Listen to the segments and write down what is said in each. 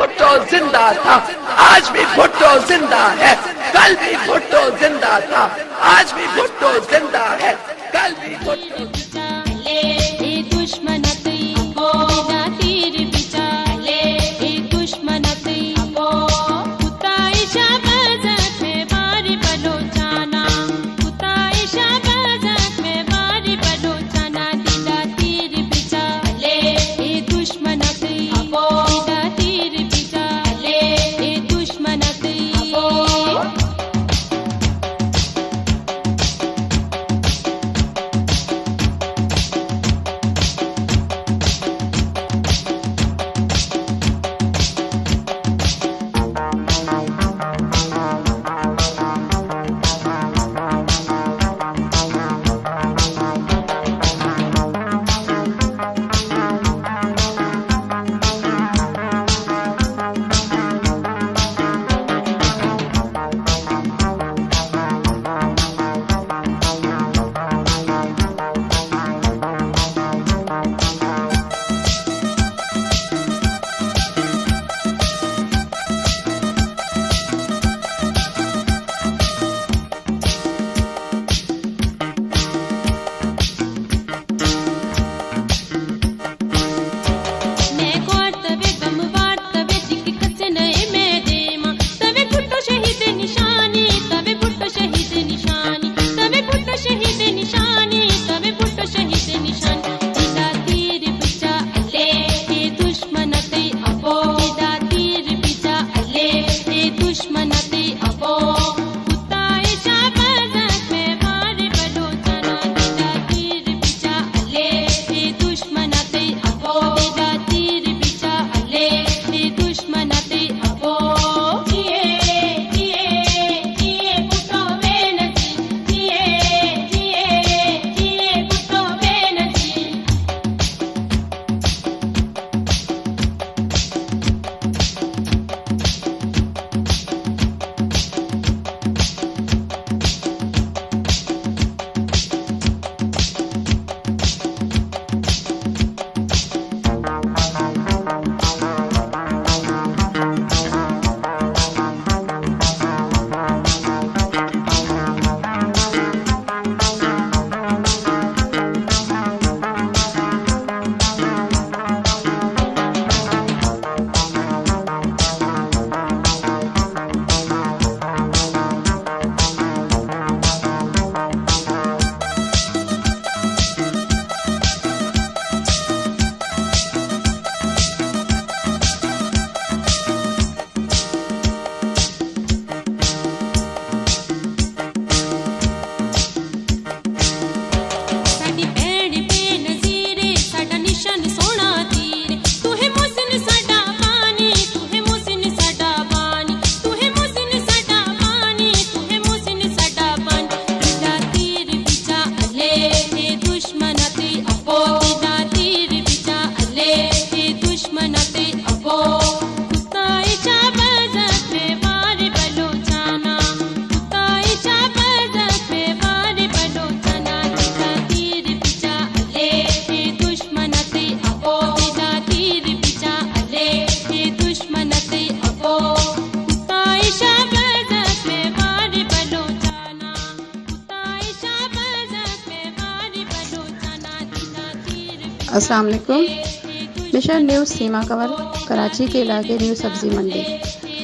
भुट्टो जिंदा था, आज भी भुट्टो जिंदा है, कल भी भुट्टो जिंदा था, आज भी भुट्टो जिंदा है, कल भी भुट्टो अस्सलाम वालेकुम। मिशन न्यूज़ सीमा कवर कराची के इलाके न्यू सब्जी मंडी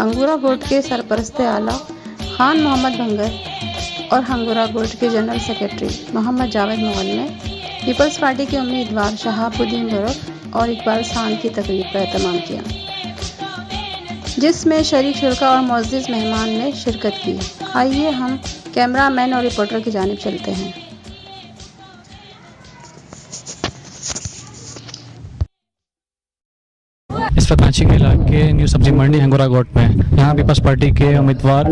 हंगूरा बोर्ड के सरपरस्त आला खान मोहम्मद भंगर और हंगूरा बोर्ड के जनरल सेक्रेटरी मोहम्मद जावेद मुगल ने पीपल्स पार्टी के उम्मीदवार शहाबुद्दीन बरफ और इकबाल खान की तकरीब का एहतमाम किया, जिसमें शरीक शुरका और मुअज़्ज़िज़ मेहमान ने शिरकत की। आइए हम कैमरा मैन और रिपोर्टर की जानिब चलते हैं। इस वक्त कराची के इलाके न्यू सब्जी मंडी हंगोरा गोट में यहाँ पीपल्स पार्टी के उम्मीदवार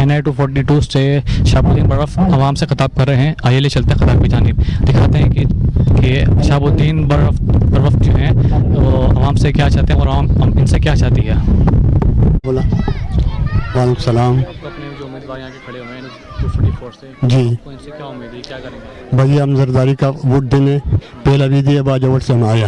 NI 242 से शहाबुद्दीन बरफ आवाम से खिताब कर रहे हैं। आइए ले चलते हैं खिताब की जानिब, दिखाते हैं कि शहाबुद्दीन बरफ जो हैं वो आवाम से क्या चाहते हैं और आवाम इनसे क्या चाहती है। बोला वालेकुम सलाम। अपने जो उम्मीदवार यहाँ के खड़े हुए हैं 244 गोट से। जी आपको इनसे क्या उम्मीद है, क्या करेंगे? भाई हम जरदारी का वोट देने पहला भी दिया, बाजावट से हम आया,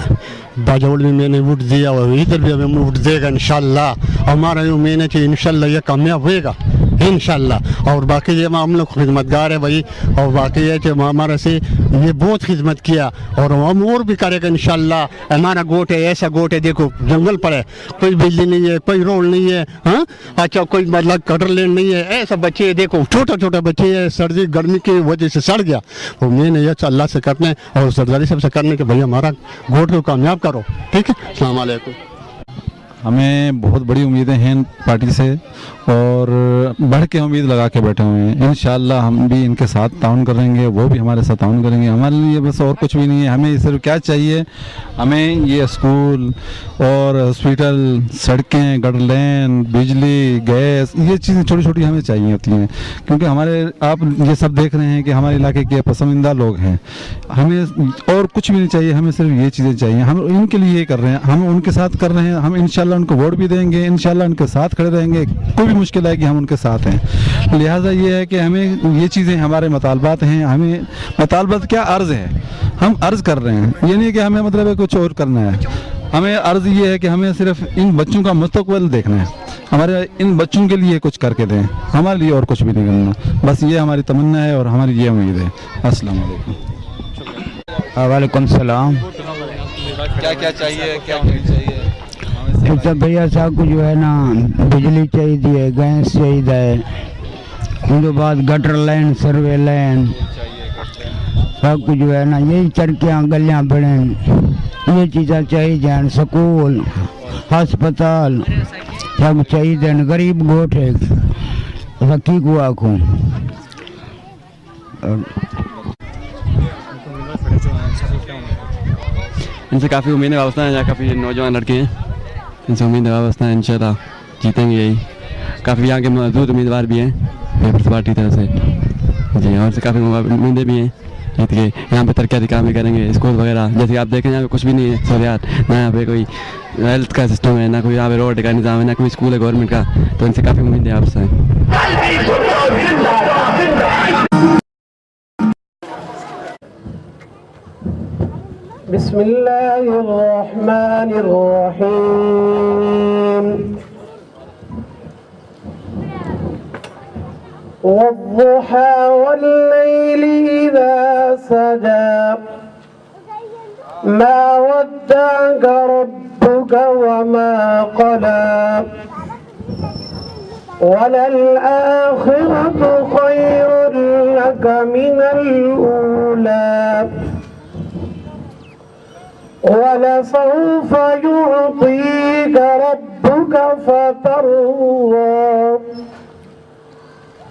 बाजावट में मैंने वोट दिया और इधर भी हमें वोट देगा इंशाल्लाह। हमारा जो मेहनत है इंशाल्लाह ये कामयाब होएगा इंशाल्लाह। और बाकी ये हम लोग खिदमतगार है भाई, और बाकी ये कि हमारा से ये बहुत खिदमत किया और हम और भी करेगा इंशाल्लाह। हमारा गोट है, ऐसा गोट है, देखो जंगल पर है, कोई बिजली नहीं है, कोई रोड नहीं है, हाँ अच्छा कोई मतलब कटर लेन नहीं है, ऐसा बच्चे देखो छोटा छोटा बच्चे है, सर्दी गर्मी की वजह से सड़ गया। तो मैंने ये अल्लाह से करना है और सरदारी साहब से करने के भाई हमारा गोट को कामयाब करो, ठीक है। अस्सलाम वालेकुम। हमें बहुत बड़ी उम्मीदें हैं पार्टी से और बढ़ के उम्मीद लगा के बैठे हुए हैं। इंशाल्लाह हम भी इनके साथ ताउन करेंगे, वो भी हमारे साथ ताउन करेंगे। हमारे लिए बस और कुछ भी नहीं है, हमें सिर्फ क्या चाहिए, हमें ये स्कूल और हॉस्पिटल, सड़कें, गटर लाइन, बिजली, गैस, ये चीज़ें छोटी छोटी हमें चाहिए होती हैं। क्योंकि हमारे आप ये सब देख रहे हैं कि हमारे इलाके के पसंदीदा लोग हैं, हमें और कुछ भी नहीं चाहिए, हमें सिर्फ ये चीज़ें चाहिए। हम इनके लिए ये कर रहे हैं, हम उनके साथ कर रहे हैं, हम इंशाल्लाह उनको वोट भी देंगे, इंशाल्लाह उनके साथ खड़े रहेंगे। कोई भी मुश्किल है कि हम उनके साथ हैं। लिहाजा ये है कि हमें ये चीज़ें हमारे मुतालबात हैं, हमें मुतालबात क्या अर्ज़ है, हम अर्ज़ कर रहे हैं। ये नहीं कि हमें मतलब है कुछ और करना है, हमें अर्ज़ ये है कि हमें सिर्फ इन बच्चों का मुस्तकबिल देखना है, हमारे इन बच्चों के लिए कुछ करके दें, हमारे लिए और कुछ भी नहीं करना। बस ये हमारी तमन्ना है और हमारी ये उम्मीद है। अस्सलाम वालेकुम। वालेकुम सलाम। क्या क्या चाहिए, क्या होनी चाहिए? तो भैया साहब को जो है ना बिजली चाहिए, गैस चाहिए, उसके बाद गटर लाइन, सर्वे लाइन, सब कुछ जो है ना यही चरकियाँ गलियाँ बने, ये चीज़ें चाहिए। स्कूल, अस्पताल सब चाहिए। गरीब गोट है रखी को आँखों। इनसे काफ़ी उम्मीद वाबस्ता है, यहाँ काफ़ी नौजवान लड़के हैं, इनसे उम्मीद वाबस्ता है, इंशाल्लाह जीतेंगे यही। काफ़ी यहाँ के मौजूद उम्मीदवार भी हैं पीपल्स पार्टी तरफ से जी, और से काफ़ी उम्मीदें भी हैं जीत के। यहाँ पे तरक्याती काम भी करेंगे, स्कूल वगैरह जैसे आप देखें यहाँ पे कुछ भी नहीं है सहूलियात, ना यहाँ पे कोई हेल्थ का सिस्टम है, ना कोई यहाँ पे रोड का निज़ाम है, ना कोई स्कूल है गवर्नमेंट का। तो इनसे काफ़ी उम्मीद है आपसे। बिस्मिल्लाहिर्रहमानिर्रहीम। वद्दुहा वल्लैलि इज़ा सजा मा वद्दअक रब्बुक वमा क़ला वलल-आखिरतु खैरुन लक मिनल ऊला वलसौफ युअतीक रब्बुक फतर्दा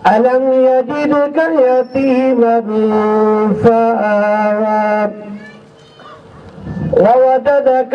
अलम यजिदक यतीमन फआवा ववजदक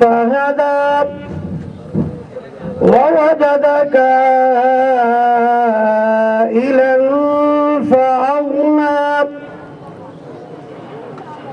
फहदा ववजदक आइलन फअग़ना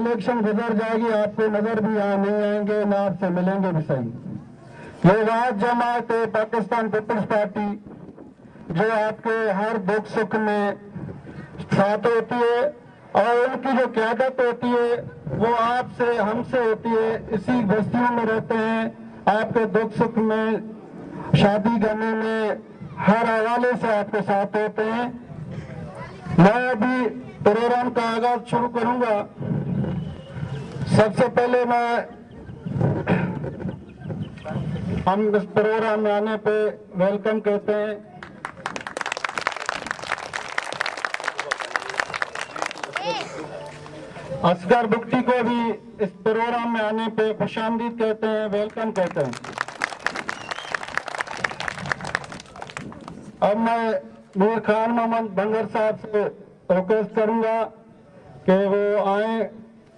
इलेक्शन गुजर जाएगी, आपको नजर भी यहाँ नहीं आएंगे, ना आपसे मिलेंगे भी सही। ये राज जमात है पाकिस्तान पीपल्स पार्टी, जो आपके हर दुख सुख में साथ होती है और उनकी जो क़यादत होती है वो आपसे हमसे होती है। इसी बस्तियों में रहते हैं, आपके दुख सुख में शादी करने में हर हवाले से आपके साथ होते हैं। मैं अभी प्रोग्राम का आगाज शुरू करूंगा। सबसे पहले हम इस प्रोग्राम में आने पे वेलकम कहते हैं असगर बुक्टी को भी इस प्रोग्राम में आने पे खुशामदीद कहते हैं, वेलकम कहते हैं। अब मैं मीर खान मोहम्मद बंगर साहब से रिक्वेस्ट करूंगा कि वो आए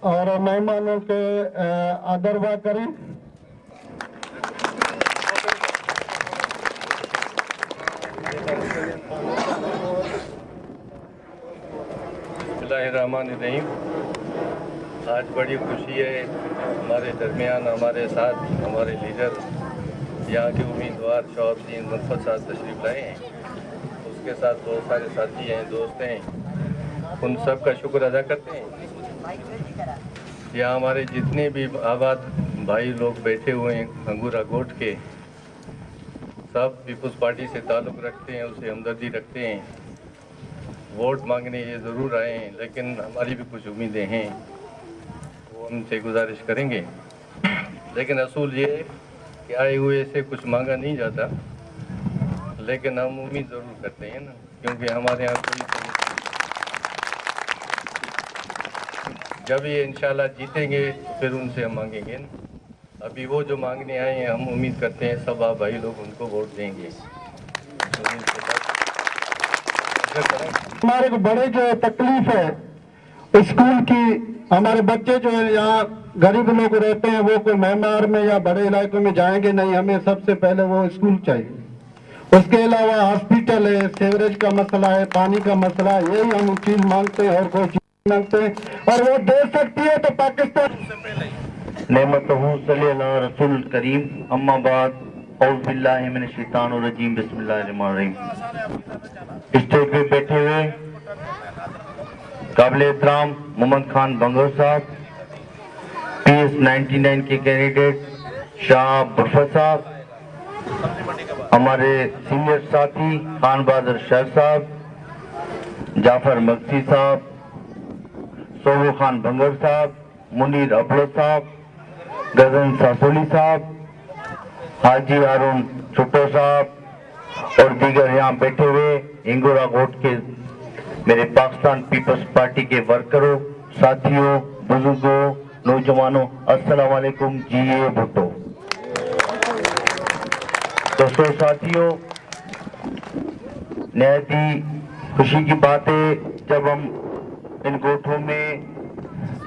और मेहमानों के आदरवा करें। बिस्मिल्लाहिर्रहमानिर्रहीम। आज बड़ी खुशी है, हमारे दरमियान हमारे साथ हमारे लीडर यहाँ के उम्मीदवार शहाबुद्दीन मुनफ़त साहब तशरीफ़ लाए हैं। उसके साथ बहुत सारे साथी हैं, दोस्त हैं, उन सब का शुक्र अदा करते हैं। यहाँ हमारे जितने भी आबाद भाई लोग बैठे हुए हैं अंगूरा गोट के, सब पीपल्स पार्टी से ताल्लुक़ रखते हैं, उससे हमदर्दी रखते हैं। वोट मांगने ये ज़रूर आए हैं, लेकिन हमारी भी कुछ उम्मीदें हैं, वो उनसे गुजारिश करेंगे। लेकिन असूल ये है कि आए हुए से कुछ मांगा नहीं जाता, लेकिन हम उम्मीद ज़रूर करते हैं ना, क्योंकि हमारे यहाँ कोई जब ये इंशाल्लाह जीतेंगे तो फिर उनसे हम मांगेंगे ना। अभी वो जो मांगने आए हैं, हम उम्मीद करते हैं सब आप भाई लोग उनको वोट देंगे। हमारे को बड़े जो तकलीफ है स्कूल की, हमारे बच्चे जो है यहाँ गरीब लोग रहते हैं, वो कोई मेहमान में या बड़े इलाकों में जाएंगे नहीं, हमें सबसे पहले वो स्कूल चाहिए। उसके अलावा हॉस्पिटल है, सीवरेज का मसला है, पानी का मसला है, यही हम चीज मांगते हैं और कोई चीज मांगते हैं, और वो दे सकती है तो पाकिस्तान नेमतहू सल्लल्लाहु अलैहि रसूल करीम। अम्मा बाद औज़ बिल्लाहि मिनश शैतानिर रजीम, बिस्मिल्लाहिर रहमानिर रहीम। स्टेज पे बैठे हुए काबिल एहतराम मोहम्मद खान बंगर साहब, PS 99 के कैंडिडेट शाह बरफत साहब, हमारे सीनियर साथी खान बहादुर शाह साहब, जाफर मक्सी साहब, सोबू खान बंगर साहब, मुनीर अबलो साहब, गजन सासोली साहब, हाजी हारून छुट्टो साहब और दीगर यहाँ बैठे हुए इंगोरा गोट के मेरे पाकिस्तान पीपल्स पार्टी के वर्करों, साथियों, बुजुर्गों, नौजवानों, अस्सलाम वालेकुम। जी ए भुट्टो। दोस्तों, साथियों, निहायत ही खुशी की बात है जब हम इन गोठों में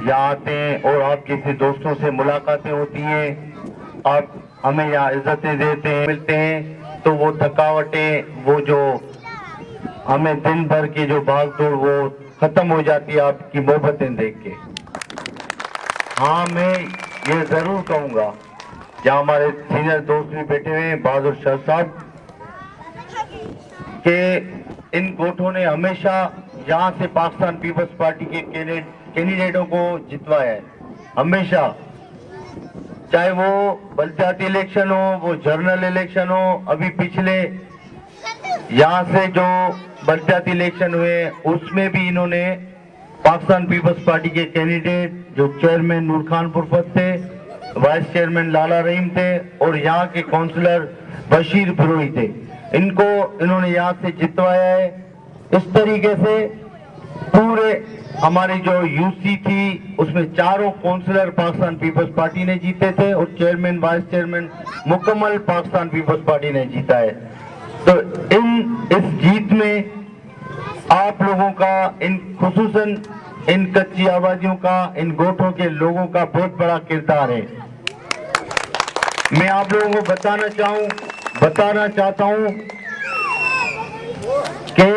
यहाँ आते हैं और आप जैसे दोस्तों से मुलाकातें होती हैं, आप हमें यहाँ इज्जतें देते हैं, मिलते हैं, तो वो थकावटें, वो जो हमें दिन भर की जो भाग दौड़, वो खत्म हो जाती है आपकी मोहब्बतें देख के। हाँ, मैं ये जरूर कहूँगा, जहाँ हमारे सीनियर दोस्त भी बैठे हुए हैं बहादुर शाह साहब, के इन गोठों ने हमेशा यहाँ से पाकिस्तान पीपल्स पार्टी के कैंडिडेटों को जितवाया है, हमेशा, चाहे वो बलदियाती इलेक्शन हो, वो जनरल इलेक्शन हो। अभी पिछले यहाँ से जो बलदियाती इलेक्शन हुए उसमें भी इन्होंने पाकिस्तान पीपल्स पार्टी के कैंडिडेट जो चेयरमैन नूर खान पुरफत थे, वाइस चेयरमैन लाला रहीम थे और यहाँ के काउंसलर बशीर फिरोई थे, इनको इन्होंने यहाँ से जितवाया है। इस तरीके से पूरे हमारी जो यूसी थी उसमें चारों काउंसलर पाकिस्तान पीपल्स पार्टी ने जीते थे और चेयरमैन वाइस चेयरमैन मुकम्मल पाकिस्तान पीपल्स पार्टी ने जीता है। तो इस जीत में आप लोगों का, इन खुसूसन इन कच्ची आबादियों का, इन गोठों के लोगों का बहुत बड़ा किरदार है। मैं आप लोगों को बताना चाहता हूं कि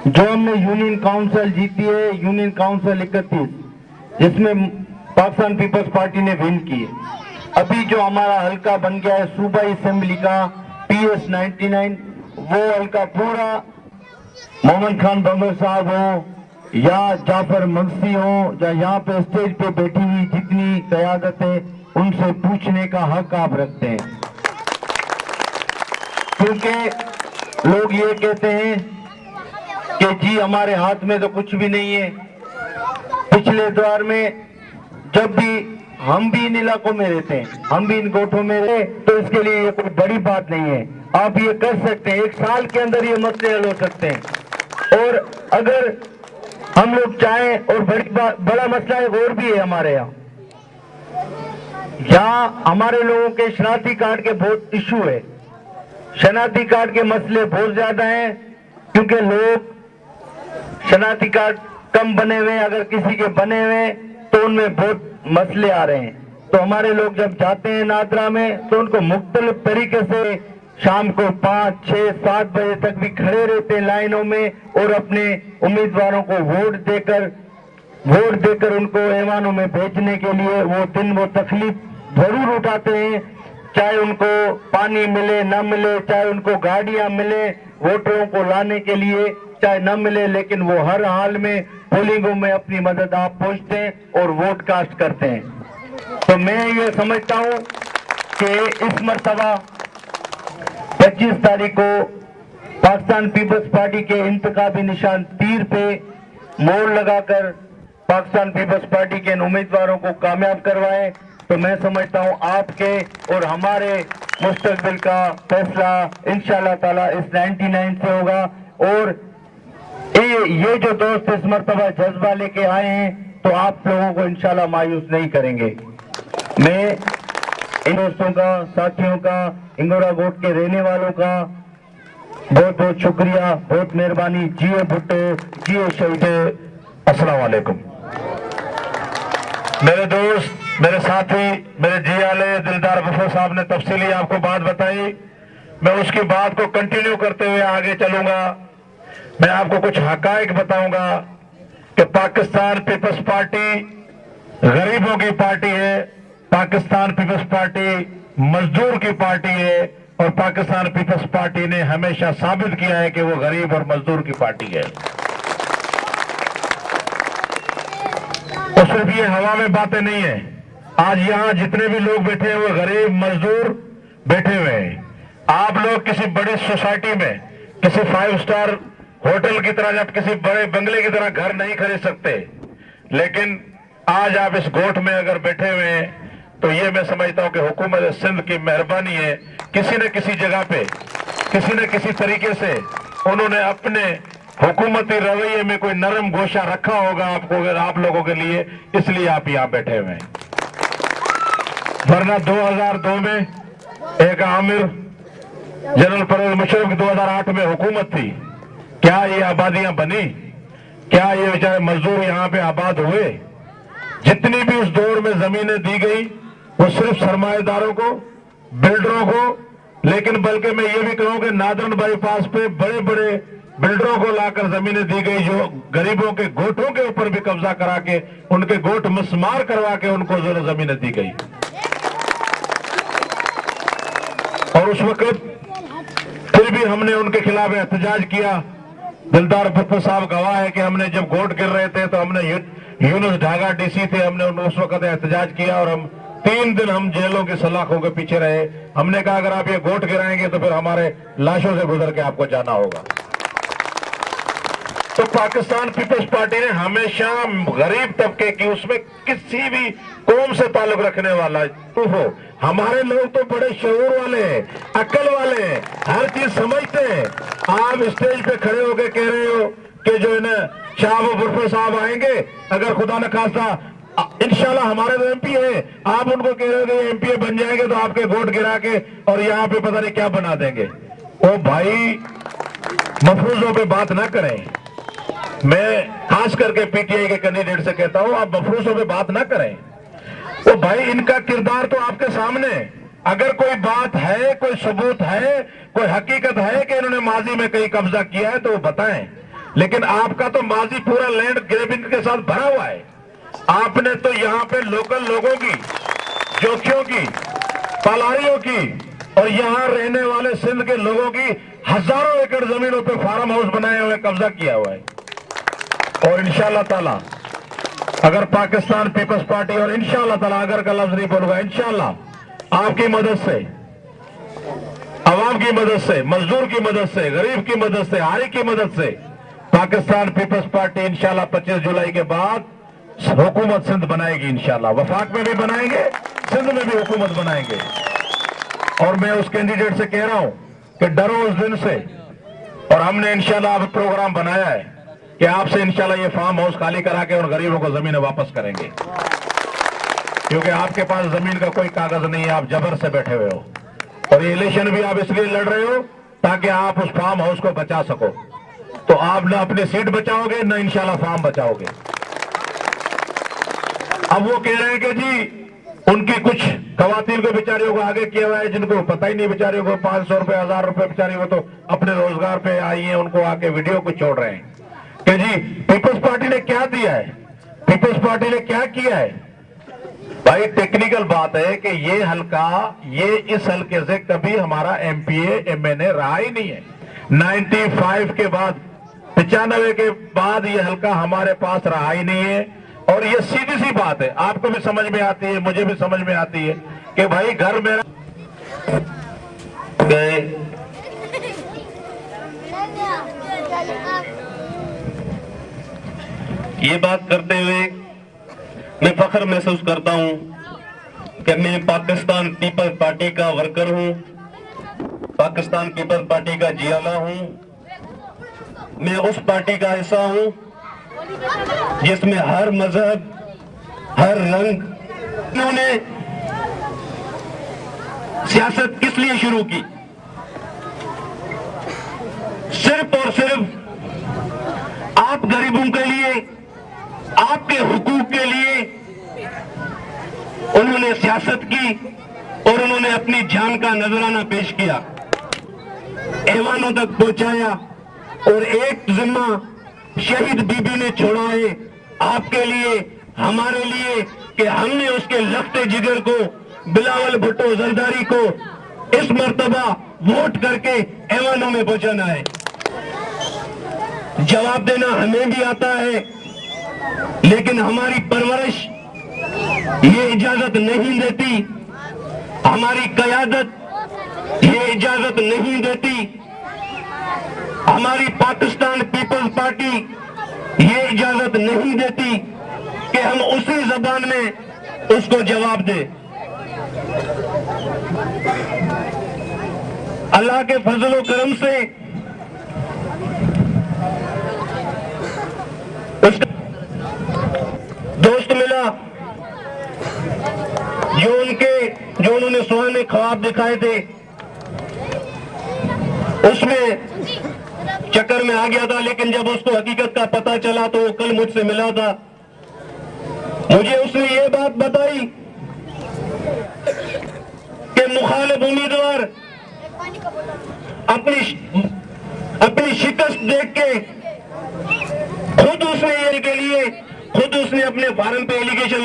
जो हमने यूनियन काउंसिल जीती है, यूनियन काउंसिल 31, जिसमें पाकिस्तान पीपल्स पार्टी ने विन की है। अभी जो हमारा हल्का बन गया है सूबाई असेंबली का PS 99, वो हल्का पूरा मोहम्मद खान बंगर साहब हो या जाफर मक्सी हो या यहाँ पे स्टेज पे बैठी हुई जितनी क़यादत है, उनसे पूछने का हक आप रखते हैं। क्योंकि लोग ये कहते हैं कि जी हमारे हाथ में तो कुछ भी नहीं है। पिछले द्वार में जब भी हम भी इन इलाकों में रहते हैं, हम भी इन गोठों में रहे, तो इसके लिए ये कोई बड़ी बात नहीं है। आप ये कर सकते हैं, 1 साल के अंदर ये मसले हल हो सकते हैं। और अगर हम लोग चाहें, और बड़ा मसला एक और भी है हमारे यहाँ हमारे लोगों के शनाख्ती कार्ड के बहुत इशू है। शनाख्ती कार्ड के मसले बहुत ज्यादा हैं, क्योंकि लोग शनाख्ती कार्ड कम बने हुए, अगर किसी के बने हुए तो उनमें बहुत मसले आ रहे हैं। तो हमारे लोग जब जाते हैं नादरा में, तो उनको मुख्तलिफ तरीके से शाम को 5, 6, 7 बजे तक भी खड़े रहते हैं लाइनों में, और अपने उम्मीदवारों को वोट देकर उनको ऐवानों में भेजने के लिए वो दिन वो तकलीफ जरूर उठाते हैं। चाहे उनको पानी मिले न मिले, चाहे उनको गाड़ियां मिले वोटरों को लाने के लिए, चाहे न मिले, लेकिन वो हर हाल में पोलिंगों में अपनी मदद आप पहुंचते हैं और वोट कास्ट करते हैं। तो मैं ये समझता हूं कि इस मर्तबा 25 तारीख को पाकिस्तान पीपल्स पार्टी के इंतखाबी निशान तीर पे मोहर लगाकर पाकिस्तान पीपल्स पार्टी के उम्मीदवारों को कामयाब करवाएं। तो मैं समझता हूं आपके और हमारे मुस्तकबिल का फैसला इंशाअल्लाह ताला इस 99 से होगा। और ये जो दोस्त इस मर्तबा जज्बा लेके आए हैं, तो आप लोगों को इंशाअल्लाह मायूस नहीं करेंगे। मैं इन दोस्तों का, साथियों का, इंगोरा गोट के रहने वालों का बहुत बहुत शुक्रिया, बहुत मेहरबानी। जिए भुट्टो, जिए शहीद, अस्सलाम वालेकुम। मेरे दोस्त, मेरे साथी, मेरे जियाले दिलदार बफर साहब ने तफसीली आपको बात बताई। मैं उसकी बात को कंटिन्यू करते हुए आगे चलूंगा। मैं आपको कुछ हकायक बताऊंगा कि पाकिस्तान पीपल्स पार्टी गरीबों की पार्टी है, पाकिस्तान पीपल्स पार्टी मजदूर की पार्टी है, और पाकिस्तान पीपल्स पार्टी ने हमेशा साबित किया है कि वो गरीब और मजदूर की पार्टी है। और सिर्फ ये हवा में बातें नहीं है, आज यहाँ जितने भी लोग बैठे हैं वो गरीब मजदूर बैठे हुए हैं। आप लोग किसी बड़ी सोसाइटी में, किसी 5 स्टार होटल की तरह, जब किसी बड़े बंगले की तरह घर नहीं खरीद सकते, लेकिन आज आप इस गोठ में अगर बैठे हुए हैं, तो ये मैं समझता हूं कि हुकूमत सिंध की मेहरबानी है। किसी न किसी जगह पे, किसी न किसी तरीके से उन्होंने अपने हुकूमती रवैये में कोई नरम गोशा रखा होगा आपको, आप लोगों के लिए, इसलिए आप यहां बैठे हुए हैं। वरना 2002 में एक आमिर जनरल परवेज मुशर्रफ की 2008 में हुकूमत थी, क्या ये आबादियां बनी? क्या ये बेचारे मजदूर यहाँ पे आबाद हुए? जितनी भी उस दौर में जमीनें दी गई वो सिर्फ सरमाएदारों को, बिल्डरों को, लेकिन बल्कि मैं ये भी कहूं कि नादरन बाईपास पे बड़े बड़े बिल्डरों को लाकर जमीनें दी गई, जो गरीबों के गोठों के ऊपर भी कब्जा करा के, उनके गोठ मिसमार करवा के उनको जो जमीनें दी गई। और उस वक्त फिर भी हमने उनके खिलाफ एहतजाज किया। दिलदार भुट्टो साहब गवाह है कि हमने जब गोट गिर रहे थे तो हमने यूनुस ढागा डीसी थे, हमने उस वक्त एहतजाज किया, और हम 3 दिन हम जेलों की सलाखों के पीछे रहे। हमने कहा अगर आप ये गोट गिराएंगे तो फिर हमारे लाशों से गुजर के आपको जाना होगा। तो पाकिस्तान पीपल्स पार्टी ने हमेशा गरीब तबके की, उसमें किसी भी कौम से ताल्लुक रखने वाला तो हो, हमारे लोग तो बड़े शऊर वाले हैं, अक्ल वाले हैं, हर चीज समझते हैं। आप स्टेज पे खड़े होकर कह रहे हो कि जो है ना शाह बुरफे साहब आएंगे, अगर खुदा न खास्ता इंशाल्लाह हमारे तो एमपी है, आप उनको कह रहे हो कि एमपी बन जाएंगे तो आपके वोट गिरा के और यहाँ पे पता नहीं क्या बना देंगे। ओ भाई, मफरूजों पे बात ना करें। मैं खास करके पीटीआई के कैंडिडेट से कहता हूं, आप मफरूजों पे बात ना करें। तो भाई, इनका किरदार तो आपके सामने, अगर कोई बात है, कोई सबूत है, कोई हकीकत है कि इन्होंने माजी में कहीं कब्जा किया है तो वो बताएं। लेकिन आपका तो माजी पूरा लैंड ग्रेबिंग के साथ भरा हुआ है। आपने तो यहाँ पे लोकल लोगों की, जोखियों की, पलारियों की और यहाँ रहने वाले सिंध के लोगों की हजारों एकड़ जमीनों पे फार्म हाउस बनाए हुए कब्जा किया हुआ है। और इंशाअल्लाह ताला अगर पाकिस्तान पीपल्स पार्टी, और इंशाअल्लाह ताला अगर का लफ्ज नहीं बोलूंगा, इंशाअल्लाह आपकी मदद से, आवाम आवाम की मदद से, मजदूर की मदद से, गरीब की मदद से, आरी की मदद से पाकिस्तान पीपल्स पार्टी इंशाल्लाह 25 जुलाई के बाद हुकूमत सिंध बनाएगी। इंशाल्लाह वफाक में भी बनाएंगे, सिंध में भी हुकूमत बनाएंगे। और मैं उस कैंडिडेट से कह रहा हूं कि डरो उस दिन से। और हमने इंशाल्लाह अब प्रोग्राम बनाया है कि आपसे इंशाल्लाह ये फार्म हाउस खाली करा के और गरीबों को जमीनें वापस करेंगे, क्योंकि आपके पास जमीन का कोई कागज नहीं है, आप जबर से बैठे हुए हो। और ये इलेक्शन भी आप इसलिए लड़ रहे हो ताकि आप उस फार्म हाउस को बचा सको। तो आप न अपनी सीट बचाओगे न इंशाल्लाह फार्म बचाओगे। अब वो कह रहे हैं कि जी उनकी कुछ खवातीन को बेचारियों को आगे किया हुआ है, जिनको पता ही नहीं, बेचारियों को 500 रुपए 1000 रुपए बेचारी वो तो अपने रोजगार पे आई हैं, उनको आके वीडियो को छोड़ रहे हैं कि जी पीपल्स पार्टी ने क्या दिया है, पीपल्स पार्टी ने क्या किया है। भाई टेक्निकल बात है कि ये हल्का, ये इस हल्के से कभी हमारा एमपीए एमएनए रहा ही नहीं है। 95 के बाद, 95 के बाद ये हल्का हमारे पास रहा ही नहीं है। और ये सीधी सी बात है, आपको भी समझ में आती है, मुझे भी समझ में आती है कि भाई घर मेरा गए। ये बात करते हुए मैं फख्र महसूस करता हूं कि मैं पाकिस्तान पीपल्स पार्टी का वर्कर हूं, पाकिस्तान पीपल्स पार्टी का जियाला हूं। मैं उस पार्टी का हिस्सा हूं जिसमें हर मजहब, हर रंग, उन्होंने सियासत किस लिए शुरू की? सिर्फ और सिर्फ आप गरीबों के लिए, आपके हुकूक के लिए उन्होंने सियासत की और उन्होंने अपनी जान का नजराना पेश किया, ऐवानों तक पहुंचाया। और एक जिम्मा शहीद बीबी ने छोड़ा है आपके लिए, हमारे लिए, कि हमने उसके लखते जिगर को, बिलावल भुट्टो जरदारी को इस मर्तबा वोट करके ऐवानों में पहुंचाना है। जवाब देना हमें भी आता है, लेकिन हमारी परवरिश ये इजाजत नहीं देती, हमारी कयादत ये इजाजत नहीं देती, हमारी पाकिस्तान पीपल्स पार्टी ये इजाजत नहीं देती कि हम उसी जबान में उसको जवाब दें। अल्लाह के फजलो करम से उसका दोस्त मिला जो उन्होंने सुहाने ख्वाब दिखाए थे, उसमें चक्कर में आ गया था। लेकिन जब उसको हकीकत का पता चला तो वो कल मुझसे मिला था। मुझे उसने ये बात बताई कि मुखालिफ उम्मीदवार अपनी शिकस्त देख के खुद उसने अपने फार्म पे एलिगेशन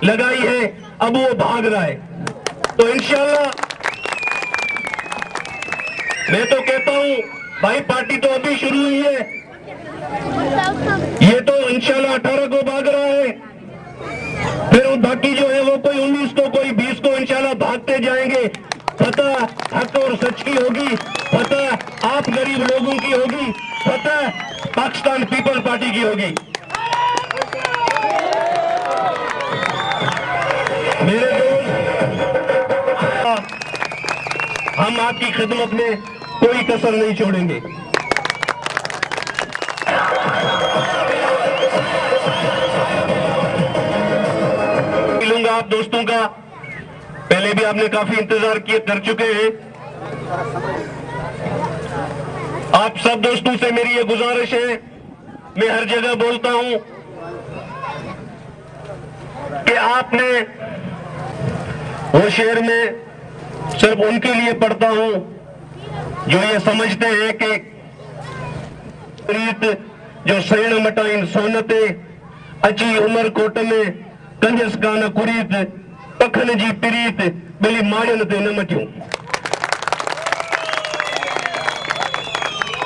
लगाई है, अब वो भाग रहा है। तो इंशाल्लाह मैं तो कहता हूं भाई, पार्टी तो अभी शुरू हुई है, ये तो इंशाल्लाह 18 को भाग रहा है, फिर वो बाकी जो है वो कोई 19 को, कोई 20 को इंशाल्लाह भागते जाएंगे। फतह हक और सच की होगी, फतह आप गरीब लोगों की होगी, फतह पाकिस्तान पीपल्स पार्टी की होगी। मेरे दोस्त, हम आपकी खिदमत में कोई कसर नहीं छोड़ेंगे। मिलूंगा आप दोस्तों का, पहले भी आपने काफी इंतजार कर चुके हैं। आप सब दोस्तों से मेरी ये गुजारिश है, मैं हर जगह बोलता हूं कि आपने वो शेर में सिर्फ उनके लिए पढ़ता हूं जो ये समझते हैं कि प्रीत जो सैण मटाइन सोनते अची उमर कोट में कंजस कान कुरीत पखन जी प्रीत बिली माड़न ते न मटियूं।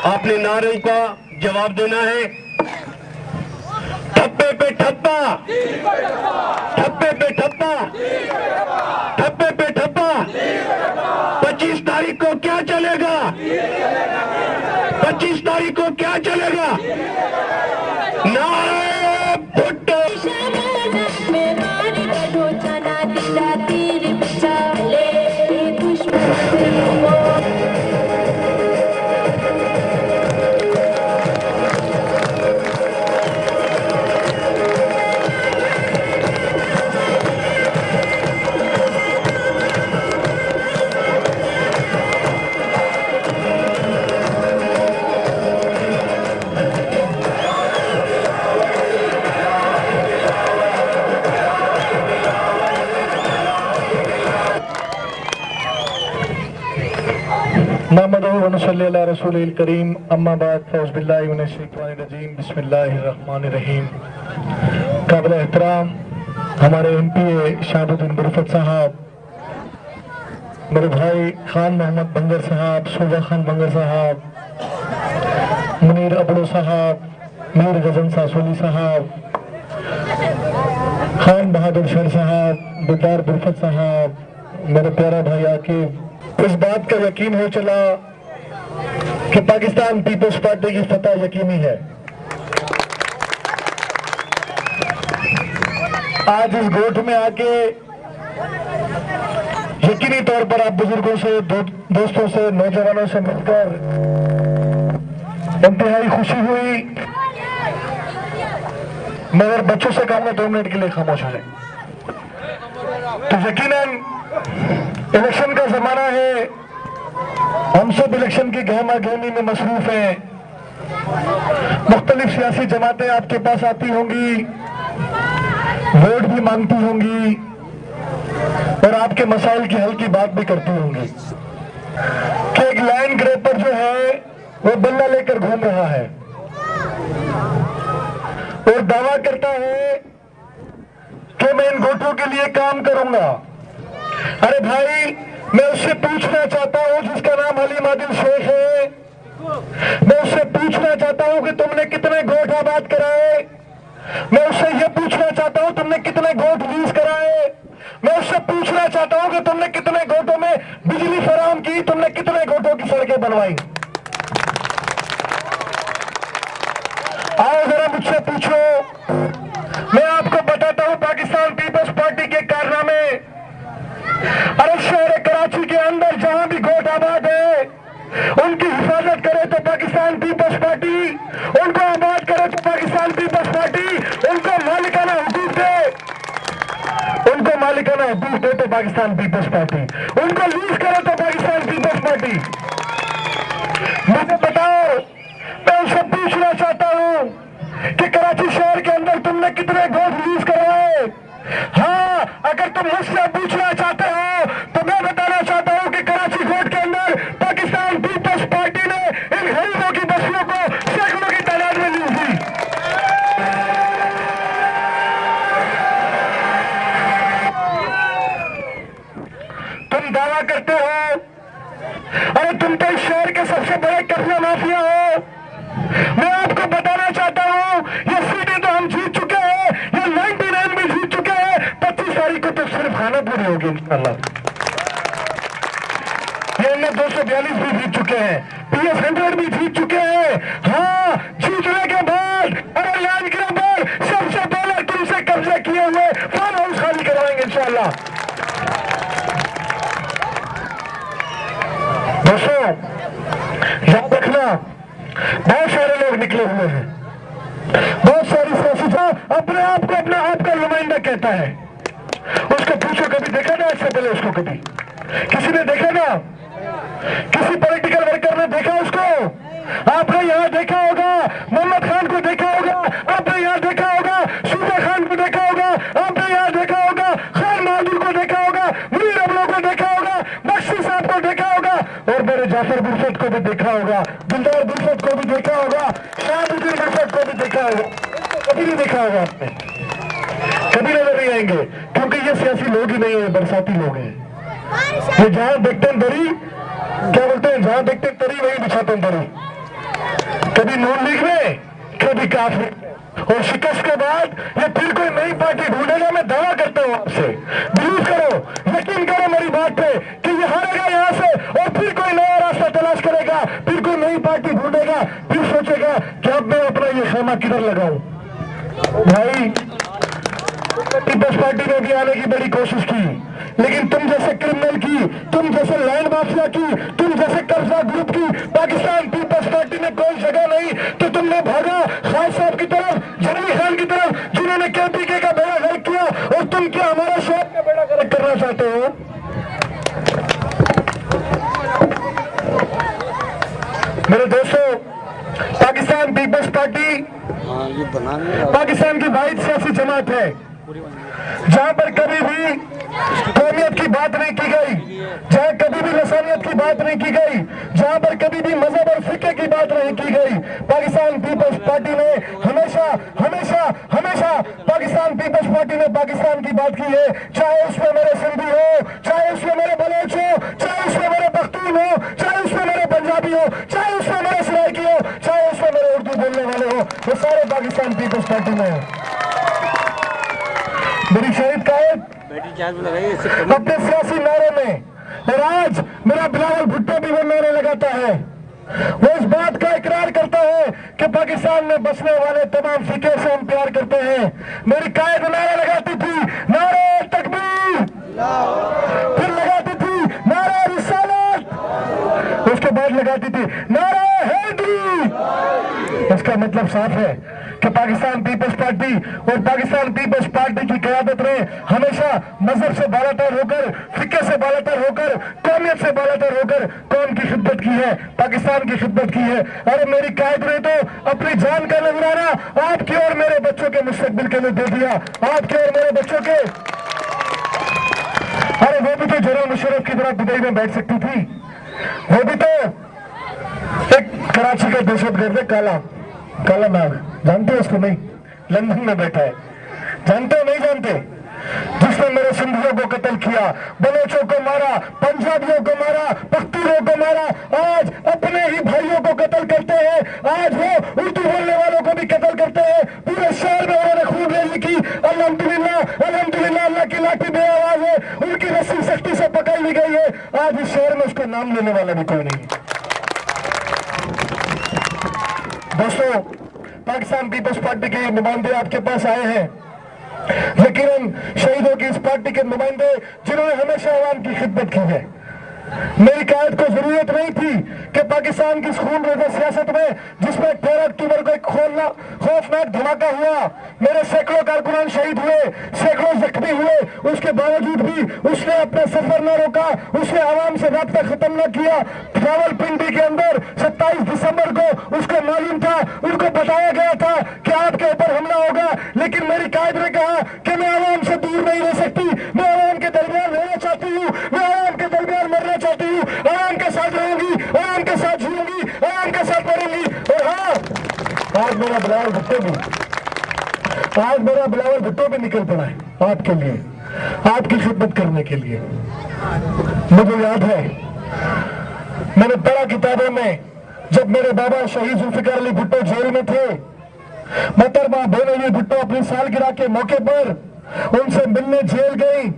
आपने नारों का जवाब देना है। ठप्पे पे ठप्पा, ठप्पे पे ठप्पा, ठप्पे पे ठप्पा। 25 तारीख को क्या 25 तारीख को क्या चलेगा? नारे भुट्टो। रसूल करीम अम्माबाद फ़ौज़बिल्लाहिमिनश्शैतानिर्रजीम बिस्मिल्लाहिर्रहमानिर्रहीम। काबिल एहतराम हमारे MP शाहबुद्दीन बुरफत साहब, मेरे भाई खान मोहम्मद बंगर साहब, सूबा खान बंगर साहब, मुनीर अबड़ो साहब, मीर गजन सासोली साहब, खान बहादुर शेर साहब, बुदार बुरफत साहब, मेरे प्यारा भाई आकिब, इस बात का यकीन हो चला कि पाकिस्तान पीपल्स पार्टी की फतह यकीनी है। आज इस गोठ में आके यकीनी तौर पर आप बुजुर्गों से, दोस्तों से, नौजवानों से मिलकर इंतहाई खुशी हुई, मगर बच्चों से कहूंगा 2 मिनट के लिए खामोश हो जाए। तो यकीनन इलेक्शन का जमाना है, हम सब इलेक्शन की गहमा गहमी में मसरूफ हैं। मुख्तलिफ सियासी जमातें आपके पास आती होंगी, वोट भी मांगती होंगी और आपके मसाइल की हल की बात भी करती होंगी कि एक लाइन ग्रेपर जो है वो बल्ला लेकर घूम रहा है और दावा करता है कि मैं इन गोटों के लिए काम करूंगा। अरे भाई, मैं उससे पूछना चाहता हूं जिसका नाम हलीम आदिल शेख है, मैं उससे पूछना चाहता हूं कि तुमने कितने गोट आबाद कराए, मैं उससे यह पूछना चाहता हूं तुमने कितने गोट लीज कराए, मैं उससे पूछना चाहता हूं कि तुमने कितने गोटों में बिजली फराहम की, तुमने कितने गोटों की सड़कें बनवाई। आओ जरा मुझसे पूछो, मैं आपको बताता हूं पाकिस्तान पीपल्स पार्टी के कारनामे। अरे शहर कराची के अंदर जहां भी गोट आबाद है उनकी हिफाजत करे तो पाकिस्तान पीपल्स पार्टी, उनको आबाद करे तो पाकिस्तान पीपल्स पार्टी, उनको मालिकाना हुकूक दे, उनको मालिकाना हुकूक दे तो पाकिस्तान पीपल्स पार्टी, उनको लीज करे तो पाकिस्तान पीपल्स पार्टी। मुझे बताओ, मैं उससे पूछना चाहता हूं कि कराची शहर के अंदर तुमने कितने गोट लीज करवाए। हाँ, अगर तुम मुझसे पूछना चाहते हो तो मैं बताना चाहता हूं कि कराची कोर्ट के अंदर पाकिस्तान पीपल्स पार्टी ने इन गरीबों की बस्तियों को सैकड़ों की तादाद में लीज दी। तुम दावा करते हो, अरे तुम तो इस शहर के सबसे बड़े कब्जा माफिया हो। मैं आपको बताना चाहता हूं, ये सीटें तो हम जीत चुके हैं, ये 99 भी जीत चुके हैं, 25 तारीख को तो सिर्फ खाना पूरी होगी इंशाल्लाह। ये 242 भी जीत चुके हैं, PS 100 भी जीत चुके हैं। हाँ, जीतने के बाद अरे लैंड ग्रैबर सबसे पहले तुमसे कब्जा किए हुए फार्म हाउस खाली करवाएंगे इंशाल्लाह। दोस्तों याद रखना, बहुत सारे लोग निकले हुए हैं, बहुत सारी सियासत अपने आप को अपना आपका नुमाइंदा कहता है। उसको पूछो, कभी देखा ना इससे पहले उसको? कभी किसी ने देखा ना? किसी पॉलिटिकल वर्कर ने देखा उसको? आपने यहाँ देखा होगा मोहम्मद खान को, देखा होगा आपने यहाँ देखा होगा सूबा खान को, देखा होगा आपने यहाँ देखा होगा खान बहादुर को, देखा होगा मुनीर अबड़ो को, देखा होगा बख्शी साहब को, देखा होगा और मेरे जाफर बुरफत को भी देखा होगा, दिलदार बुरफत को भी देखा होगा, शाहबुद्दीन बुरफत को भी देखा होगा। कभी नहीं देखा होगा आपने, कभी नजर नहीं आएंगे, क्योंकि ये सियासी लोग ही नहीं है, बरसाती लोग हैं। ये जहां देखते हैं दरी, क्या बोलते हैं, जहां देखते हैं तरी वही बिछाते हैं दरी। कभी नून लीग में, कभी काफ में, और शिकस्त के बाद ये फिर कोई नई पार्टी ढूंढेगा। मैं दावा करता हूं आपसे, बिलीव करो, यकीन करो मेरी बात पे कि ये हारेगा यहाँ से और फिर कोई नया रास्ता तलाश करेगा, फिर कोई नई पार्टी ढूंढेगा, फिर सोचेगा कि अब मैं अपना ये खेमा किधर लगाऊं। भाई पीपल्स पार्टी ने भी आने की बड़ी कोशिश की, लेकिन तुम जैसे क्रिमिनल की, तुम जैसे लैंड माफिया की, तुम जैसे कर्जा ग्रुप की पाकिस्तान पीपल्स पार्टी में कोई जगह नहीं, तो तुमने भागा खान साहब की तरफ, जमीर खान की तरफ, जिन्होंने केपीके का बेड़ा गर्क किया, और तुम क्या हमारा शौक का बेड़ा गर्क करना चाहते हो? मेरे दोस्तों, पाकिस्तान पीपल्स पार्टी पाकिस्तान की वाहिद सियासी जमात है जहां पर कभी भी कौमियत की बात नहीं की गई, जहां कभी भी लसानियत की बात नहीं की गई, जहां पर कभी भी मजहब और फिक्र की बात नहीं की गई। पाकिस्तान पीपल्स पार्टी ने हमेशा हमेशा हमेशा पाकिस्तान पीपल्स पार्टी ने पाकिस्तान की बात की है, चाहे उसमें मेरे सिंधी हो, चाहे उसमें मेरे बलोच हो, चाहे उसमें मेरे पख्तून हो, चाहे उसमें मेरे पंजाबी हो, चाहे उसमें मेरे सराइकी हो, चाहे उसमें मेरे उर्दू बोलने वाले हो, वो सारे पाकिस्तान पीपल्स पार्टी में है। मेरी शहीद कायद अपने सियासी नारे में, और आज मेरा बिलावल भुट्टो भी वो नारे लगाता है, वो इस बात का इकरार करता है कि पाकिस्तान में बसने वाले तमाम फिक्र से हम प्यार करते हैं। मेरी कायद नारा लगाती थी, नारे तकबीर, फिर लगाती थी नारे रिसालत, उसके बाद लगाती थी नारे हैदरी। इसका मतलब साफ है कि पाकिस्तान पीपल्स पार्टी और पाकिस्तान पीपल्स पार्टी की क़यादत ने हमेशा मजहब से बालातर होकर, फिक्र से बालातर होकर, कौमियत से बालातर होकर कौम की खिदमत की है, पाकिस्तान की खिदमत की है। अरे मेरी कायद ने तो अपनी जान का नजराना आपके और मेरे बच्चों के मुस्तकबिल के लिए दे दिया, आपके और मेरे बच्चों के। अरे वो भी तो जनरल मुशर्रफ की तरह दुबई में बैठ सकती थी, वो भी तो एक कराची का दहशतगर्द है, काला नाग, जानते हो उसको? नहीं, लंदन में बैठा है, जानते हो नहीं जानते? जिसने मेरे सिंधियों को कत्ल किया, बलोचों को मारा, पंजाबियों को मारा, पख्तूनों को मारा, आज अपने ही भाइयों को कत्ल करते हैं, आज वो उर्दू बोलने वालों को भी कत्ल करते हैं। पूरे शहर में उन्होंने खून रेजी की। अल्हम्दुलिल्लाह अल्हम्दुलिल्लाह, अल्लाह की लाठी बेआवाज है, उनकी रस्सी सख्ती से पकड़ ली गई है। आज इस शहर में उसका नाम लेने वाला भी कोई नहीं है। दोस्तों, पाकिस्तान पीपल्स पार्टी के नुमाइंदे आपके पास आए हैं, यकीनन शहीदों की इस पार्टी के नुमाइंदे जिन्होंने हमेशा अवाम की खिदमत की है। मेरी कायद को जरूरत नहीं थी कि पाकिस्तान की खून रेज़ा सियासत में, जिसमें 13 अक्टूबर को एक खौफनाक धमाका हुआ, मेरे सैकड़ों कारकुनान शहीद हुए, सैकड़ों जख्मी हुए, उसके बावजूद भी उसने अपना सफर न रोका, उसने आवाम से राब्ता खत्म न किया। रावलपिंडी के अंदर 27 दिसंबर को उसको मालूम था, उनको बताया गया था कि आपके ऊपर हमला होगा, लेकिन मेरी कायद ने कहा कि मैं आवाम से दूर नहीं रह सकती, मैं आवाम के दरमियान रहना चाहती हूँ, मैं आवाम के दरमियान मरना चाहती हूँ, आवाम के साथ रहूंगी, आवाम के साथ जीऊंगी, आवाम के साथ मरूंगी। और हाँ, आज मेरा बिलावल भुट्टो भी निकल पड़ा है आपके लिए, आपकी खिदमत करने के लिए। मुझे याद है, मैंने पढ़ा किताबों में, जब मेरे बाबा शहीद जुल्फिकार अली भुट्टो जेल में थे, मोहतरमा बेनजीर भुट्टो अपनी सालगिरह के मौके पर उनसे मिलने जेल गई,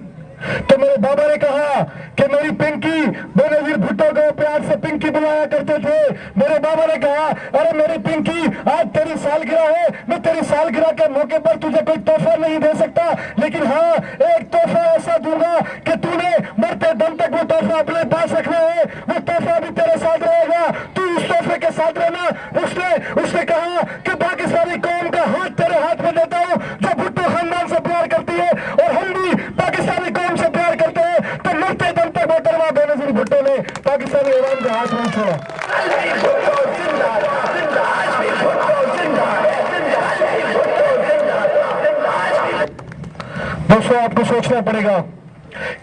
तो मेरे बाबा ने कहा कि मेरी पिंकी, बेनजीर भुट्टो को प्यार से पिंकी बुलाया करते थे। मेरे बाबा ने कहा, अरे मेरी पिंकी, आज तेरी सालगिरह है, मैं तेरी सालगिरह के मौके पर तुझे कोई तोहफा नहीं दे सकता, लेकिन हाँ, एक तोहफा ऐसा दूंगा कि तूने मरते दम तक वो तोहफा अपने पास रखना है, वो तोहफा भी तेरे साथ रहेगा, तू उस तोहफे के साथ रहना। उसने कहा कि पाकिस्तानी कौम का हाथ तेरे हाथ में देता हूँ, जो भुट्टो खानदान से प्यार करती है, और हम भी पाकिस्तानी कौम से प्यार करते हैं। तो मरते दम तक मोहतरमा बेनजीर भुट्टो ने पाकिस्तानी अवाम का हाथ नहीं छोड़ा। दोस्तों, आपको सोचना पड़ेगा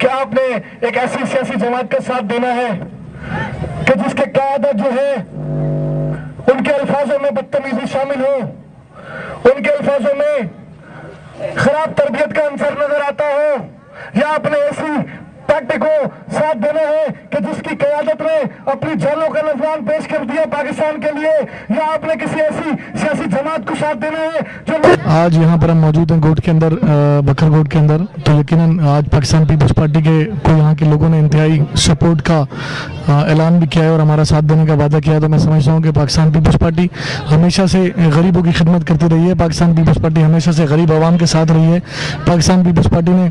कि आपने एक ऐसी सियासी जमात का साथ देना है कि जिसके क़यादत जो है, उनके अल्फाजों में बदतमीजी शामिल हो, उनके अल्फाजों में खराब तरबियत का अंसर नजर आता हो, या आपने ऐसी पार्टी को साथ देना है कि जिसकी क़यादत में अपनी जानों का नजरान पेश कर दिया पाकिस्तान के लिए, या आपने किसी ऐसी सियासी जमात को साथ देना है जो आज यहाँ पर हम मौजूद हैं गोट के अंदर, बकर गोट के अंदर। तो यकीनन आज पाकिस्तान पीपल्स पार्टी के को यहाँ के लोगों ने इंतहाई सपोर्ट का ऐलान भी किया है और हमारा साथ देने का वादा किया है। तो मैं समझता हूँ कि पाकिस्तान पीपल्स पार्टी हमेशा से गरीबों की खिदमत करती रही है। पाकिस्तान पीपल्स पार्टी हमेशा से गरीब आवाम के साथ रही है। पाकिस्तान पीपल्स पार्टी ने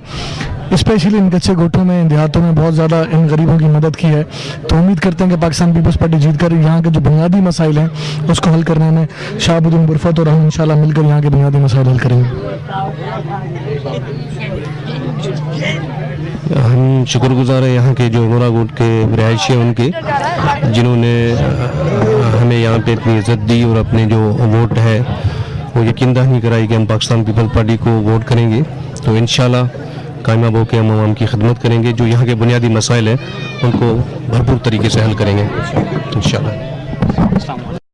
स्पेशली इन कच्चे गोटों में, देहातों में बहुत ज़्यादा इन गरीबों की मदद की है। तो उम्मीद करते हैं कि पाकिस्तान पीपल्स पार्टी जीत कर यहाँ के जो बुनियादी मसाइल हैं उसको हल करने में शाहबुद्दीन बुरफत और हम इंशाल्लाह मिलकर यहाँ के बुनियादी मसाइल हल करेंगे। हम शुक्रगुजार हैं यहाँ के जो अंगोरा गोट के रिहायशी हैं उनके, जिन्होंने हमें यहाँ पे अपनी इज़्ज़त दी और अपने जो वोट है वो यकीन दहानी कराई कि हम पाकिस्तान पीपल्स पार्टी को वोट करेंगे। तो इंशाल्लाह कामयाब होकर हम आवाम की खिदमत करेंगे, जो यहाँ के बुनियादी मसाइल हैं उनको भरपूर तरीके से हल करेंगे इंशाल्लाह।